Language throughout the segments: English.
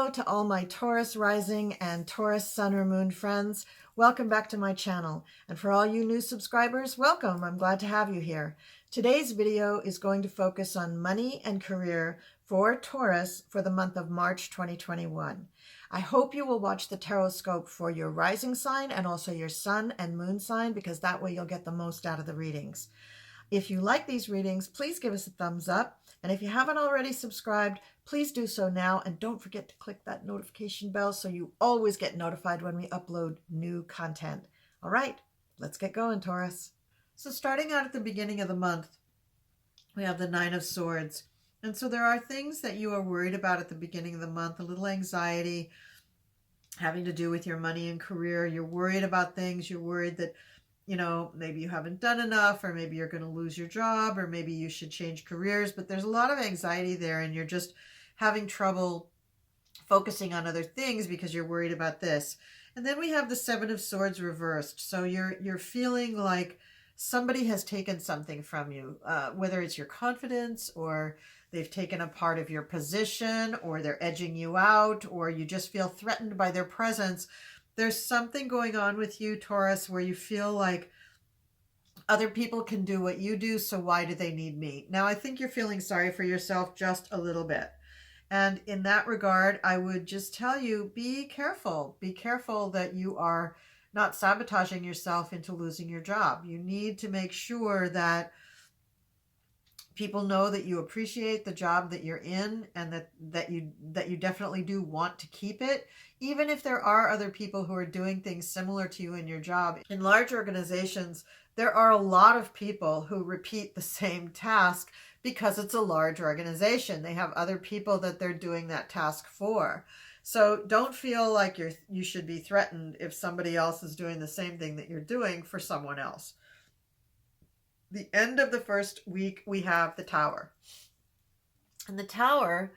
Hello to all my Taurus rising and Taurus sun or moon friends. Welcome back to my channel. And for all you new subscribers, welcome. I'm glad to have you here. Today's video is going to focus on money and career for Taurus for the month of March 2021. I hope you will watch the tarot scope for your rising sign and also your sun and moon sign, because that way you'll get the most out of the readings. If you like these readings, please give us a thumbs up. And if you haven't already subscribed, please do so now. And don't forget to click that notification bell so you always get notified when we upload new content. All right, let's get going, Taurus. So starting out at the beginning of the month, we have the Nine of Swords. And so there are things that you are worried about at the beginning of the month, a little anxiety having to do with your money and career. You're worried about things. You're worried that maybe you haven't done enough, or maybe you're going to lose your job, or maybe you should change careers, but there's a lot of anxiety there and you're just having trouble focusing on other things because you're worried about this. And then we have the Seven of Swords reversed. So you're feeling like somebody has taken something from you, whether it's your confidence, or they've taken a part of your position, or they're edging you out, or you just feel threatened by their presence. There's something going on with you, Taurus, where you feel like other people can do what you do, so why do they need me? Now, I think you're feeling sorry for yourself just a little bit. And in that regard, I would just tell you, be careful. Be careful that you are not sabotaging yourself into losing your job. You need to make sure that people know that you appreciate the job that you're in, and that you definitely do want to keep it, even if there are other people who are doing things similar to you in your job. In large organizations, there are a lot of people who repeat the same task because it's a large organization. They have other people that they're doing that task for. So don't feel like you should be threatened if somebody else is doing the same thing that you're doing for someone else. The end of the first week, we have the Tower. And the Tower,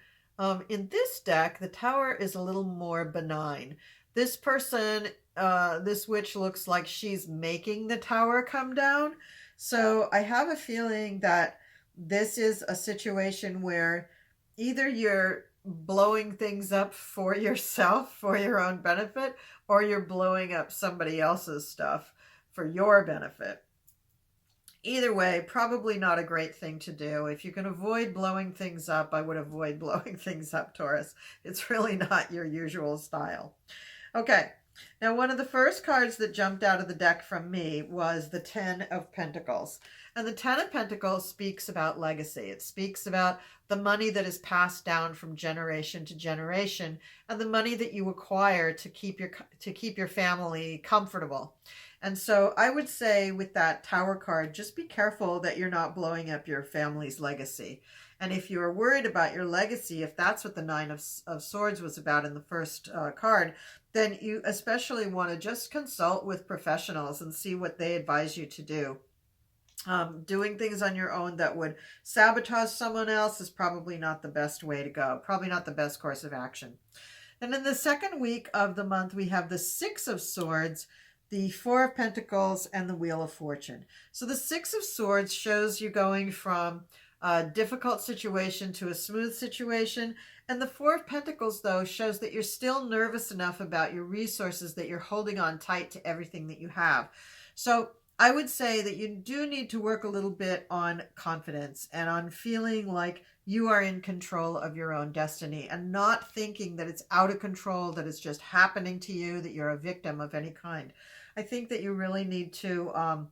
in this deck, the Tower is a little more benign. This person, this witch, looks like she's making the Tower come down. So I have a feeling that this is a situation where either you're blowing things up for yourself, for your own benefit, or you're blowing up somebody else's stuff for your benefit. Either way, probably not a great thing to do. If you can avoid blowing things up, I would avoid blowing things up, Taurus. It's really not your usual style. Okay, now one of the first cards that jumped out of the deck from me was the Ten of Pentacles. And the Ten of Pentacles speaks about legacy. It speaks about the money that is passed down from generation to generation, and the money that you acquire to keep your family comfortable. And so I would say with that Tower card, just be careful that you're not blowing up your family's legacy. And if you're worried about your legacy, if that's what the Nine of Swords was about in the first card, then you especially want to just consult with professionals and see what they advise you to do. Doing things on your own that would sabotage someone else is probably not the best way to go, probably not the best course of action. And in the second week of the month, we have the Six of Swords, the Four of Pentacles, and the Wheel of Fortune. So the Six of Swords shows you going from a difficult situation to a smooth situation. And the Four of Pentacles, though, shows that you're still nervous enough about your resources that you're holding on tight to everything that you have. So I would say that you do need to work a little bit on confidence and on feeling like you are in control of your own destiny, and not thinking that it's out of control, that it's just happening to you, that you're a victim of any kind. I think that you really need to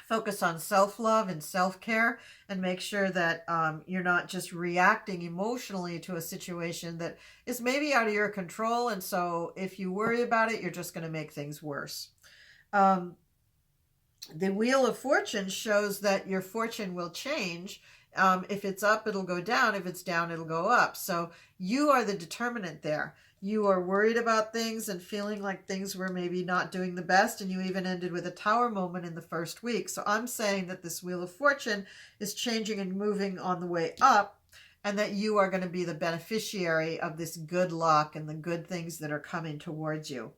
focus on self-love and self-care, and make sure that you're not just reacting emotionally to a situation that is maybe out of your control. And so if you worry about it, you're just going to make things worse. The Wheel of Fortune shows that your fortune will change. If it's up, it'll go down. If it's down, it'll go up. So you are the determinant there. You are worried about things and feeling like things were maybe not doing the best, and you even ended with a Tower moment in the first week. So I'm saying that this Wheel of Fortune is changing and moving on the way up, and that you are going to be the beneficiary of this good luck and the good things that are coming towards you.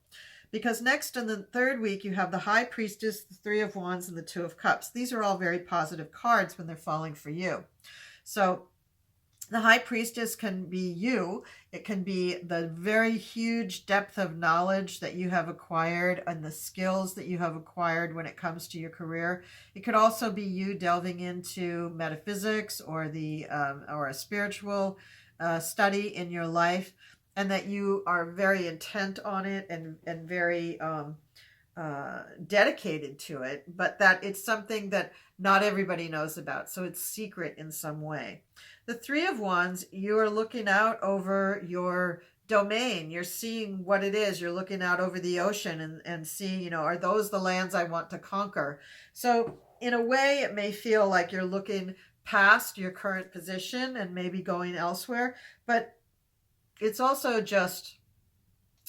Because next in the third week, you have the High Priestess, the Three of Wands, and the Two of Cups. These are all very positive cards when they're falling for you. So The High Priestess can be you. It can be the very huge depth of knowledge that you have acquired and the skills that you have acquired when it comes to your career. It could also be you delving into metaphysics or or a spiritual study in your life, and that you are very intent on it and very dedicated to it, but that it's something that not everybody knows about. So it's secret in some way. The Three of Wands, you are looking out over your domain. You're seeing what it is. You're looking out over the ocean and seeing, you know, are those the lands I want to conquer? So in a way, it may feel like you're looking past your current position and maybe going elsewhere, but it's also just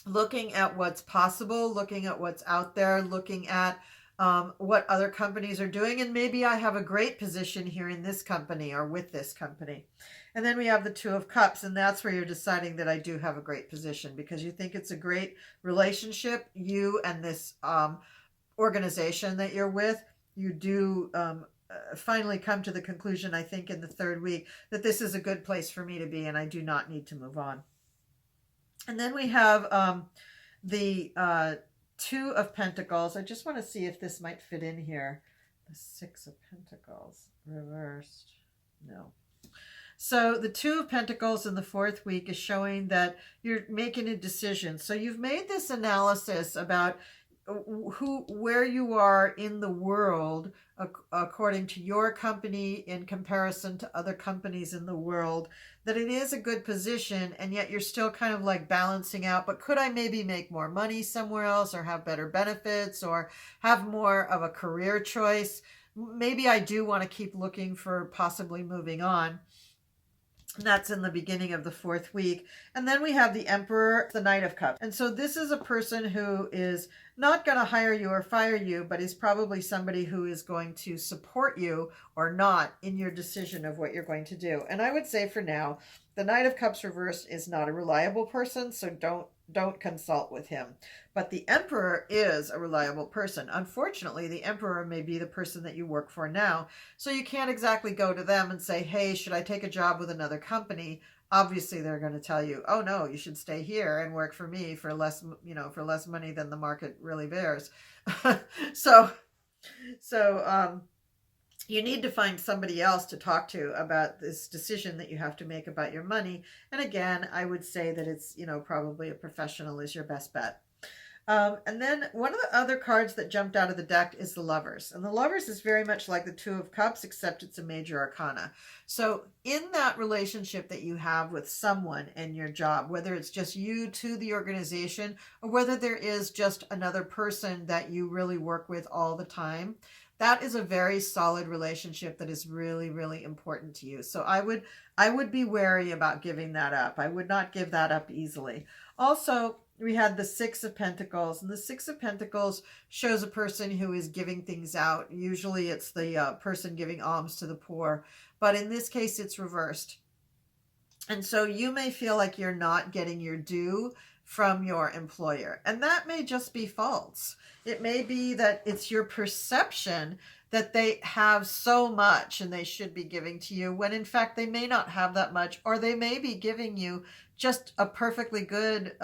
looking at what's possible, looking at what's out there, looking at what other companies are doing. And maybe I have a great position here in this company or with this company. And then we have the Two of Cups, and that's where you're deciding that I do have a great position because you think it's a great relationship, you and this organization that you're with. You do finally come to the conclusion, I think, in the third week that this is a good place for me to be and I do not need to move on. And then we have the Two of Pentacles. I just want to see if this might fit in here. The Six of Pentacles reversed. No. So the Two of Pentacles in the fourth week is showing that you're making a decision. So you've made this analysis about where you are in the world according to your company in comparison to other companies in the world, that it is a good position, and yet you're still kind of like balancing out, but could I maybe make more money somewhere else or have better benefits or have more of a career choice? Maybe I do want to keep looking for possibly moving on. That's in the beginning of the fourth week. And then we have the Emperor, the Knight of Cups. And so this is a person who is not going to hire you or fire you, but is probably somebody who is going to support you or not in your decision of what you're going to do. And I would say for now, the Knight of Cups reversed is not a reliable person, so don't consult with him. But the Emperor is a reliable person. Unfortunately, the Emperor may be the person that you work for now. So you can't exactly go to them and say, hey, should I take a job with another company? Obviously, they're going to tell you, oh, no, you should stay here and work for me for less, for less money than the market really bears. So you need to find somebody else to talk to about this decision that you have to make about your money. And again, I would say that it's, probably a professional is your best bet. And then one of the other cards that jumped out of the deck is the Lovers. And the Lovers is very much like the Two of Cups, except it's a major arcana. So in that relationship that you have with someone in your job, whether it's just you to the organization or whether there is just another person that you really work with all the time, that is a very solid relationship that is really, really important to you. So I would be wary about giving that up. I would not give that up easily. Also, we had the Six of Pentacles, and the Six of Pentacles shows a person who is giving things out. Usually it's the person giving alms to the poor, but in this case it's reversed. And so you may feel like you're not getting your due from your employer, and that may just be false. It may be that it's your perception that they have so much and they should be giving to you, when in fact they may not have that much, or they may be giving you just a perfectly good,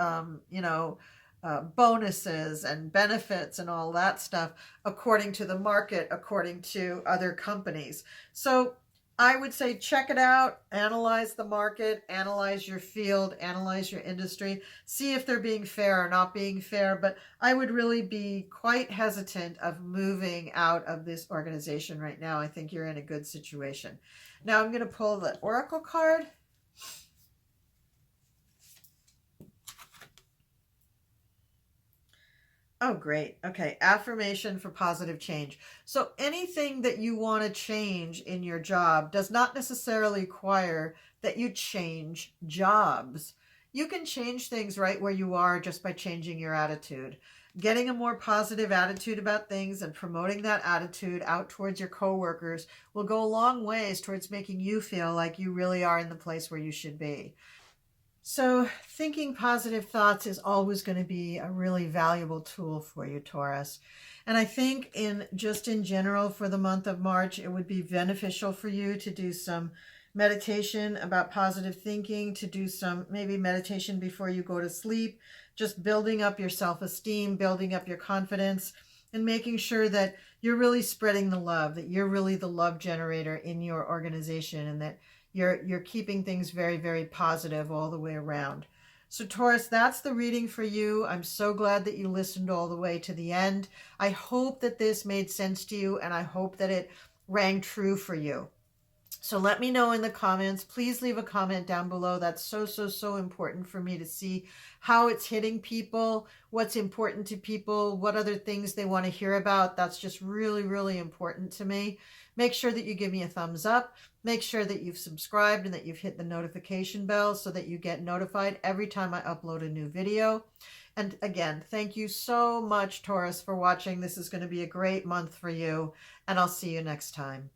bonuses and benefits and all that stuff according to the market, according to other companies. So I would say check it out, analyze the market, analyze your field, analyze your industry, see if they're being fair or not being fair. But I would really be quite hesitant of moving out of this organization right now. I think you're in a good situation. Now I'm going to pull the Oracle card. Oh, great. Okay. Affirmation for positive change. So anything that you want to change in your job does not necessarily require that you change jobs. You can change things right where you are just by changing your attitude. Getting a more positive attitude about things and promoting that attitude out towards your coworkers will go a long ways towards making you feel like you really are in the place where you should be. So thinking positive thoughts is always going to be a really valuable tool for you, Taurus. And I think in general for the month of March, it would be beneficial for you to do some meditation about positive thinking, to do some maybe meditation before you go to sleep, just building up your self-esteem, building up your confidence, and making sure that you're really spreading the love, that you're really the love generator in your organization, and that you're keeping things very, very positive all the way around. So Taurus, that's the reading for you. I'm so glad that you listened all the way to the end. I hope that this made sense to you, and I hope that it rang true for you. So let me know in the comments. Please leave a comment down below. That's so, so, so important for me to see how it's hitting people, what's important to people, what other things they want to hear about. That's just really, really important to me. Make sure that you give me a thumbs up. Make sure that you've subscribed and that you've hit the notification bell so that you get notified every time I upload a new video. And again, thank you so much, Taurus, for watching. This is going to be a great month for you, and I'll see you next time.